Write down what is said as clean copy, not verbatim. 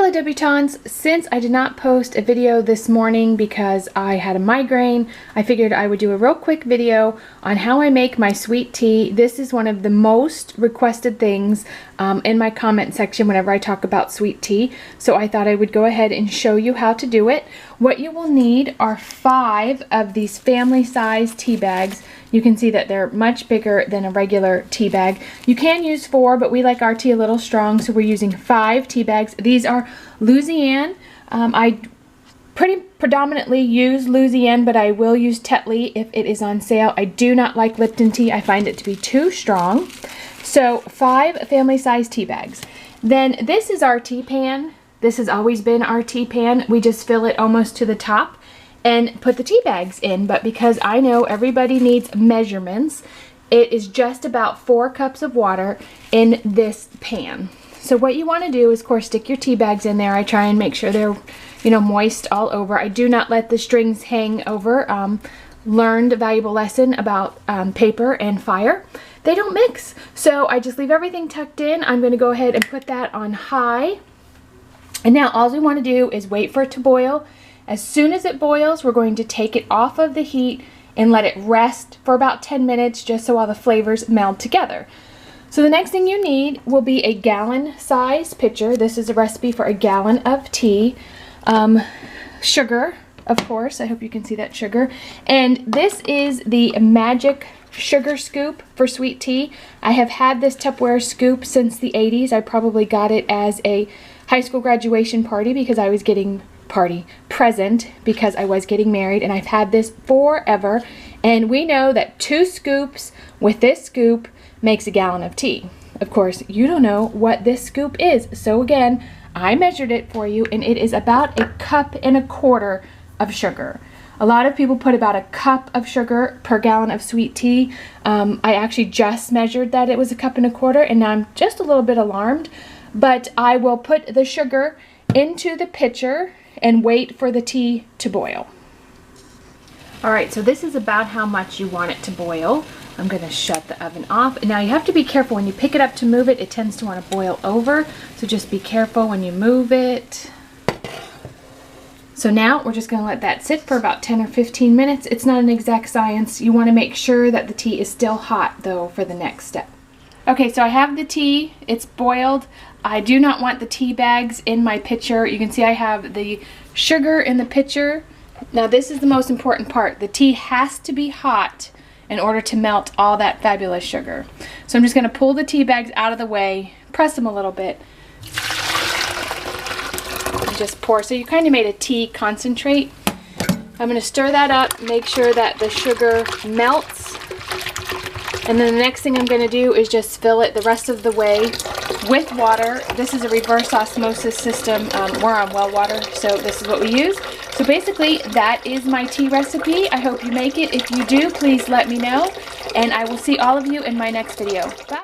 Hello debutantes! Since I did not post a video this morning because I had a migraine, I figured I would do a real quick video on how I make my sweet tea. This is one of the most requested things in my comment section whenever I talk about sweet tea. So I thought I would go ahead and show you how to do it. What you will need are 5 of these family size tea bags. You can see that they're much bigger than a regular tea bag. You can use 4, but we like our tea a little strong, so we're using 5 tea bags. These are Louisiane. I predominantly use Louisiane, but I will use Tetley if it is on sale. I do not like Lipton tea. I find it to be too strong. So 5 family size tea bags. Then this is our tea pan. This has always been our tea pan. We just fill it almost to the top and put the tea bags in, but because I know everybody needs measurements, it is just about 4 cups of water in this pan. So what you want to do is, of course, stick your tea bags in there. I try and make sure they're, moist all over. I do not let the strings hang over. Learned a valuable lesson about paper and fire. They don't mix. So I just leave everything tucked in. I'm going to go ahead and put that on high. And now all we want to do is wait for it to boil. As soon as it boils, we're going to take it off of the heat and let it rest for about 10 minutes just so all the flavors meld together. So the next thing you need will be a gallon size pitcher. This is a recipe for a gallon of tea. Sugar, of course. I hope you can see that sugar. And this is the magic sugar scoop for sweet tea. I have had this Tupperware scoop since the 80s. I probably got it as a high school graduation party because I was getting present because I was getting married, and I've had this forever. And we know that 2 scoops with this scoop makes a gallon of tea. Of course, you don't know what this scoop is, so again, I measured it for you, and it is about 1.25 cups of sugar. A lot of people put about 1 cup of sugar per gallon of sweet tea. I actually just measured that it was 1.25 cups, and now I'm just a little bit alarmed, but I will put the sugar into the pitcher and wait for the tea to boil. Alright, so this is about how much you want it to boil. I'm going to shut the oven off. Now you have to be careful when you pick it up to move it. It tends to want to boil over, so just be careful when you move it. So now we're just going to let that sit for about 10 or 15 minutes. It's not an exact science. You want to make sure that the tea is still hot though for the next step. Okay, so I have the tea. It's boiled. I do not want the tea bags in my pitcher. You can see I have the sugar in the pitcher. Now this is the most important part. The tea has to be hot in order to melt all that fabulous sugar. So I'm just going to pull the tea bags out of the way, press them a little bit, and just pour. So you kind of made a tea concentrate. I'm going to stir that up, make sure that the sugar melts. And then the next thing I'm going to do is just fill it the rest of the way with water. This is a reverse osmosis system. We're on well water, so this is what we use. So basically, that is my tea recipe. I hope you make it. If you do, please let me know. And I will see all of you in my next video. Bye!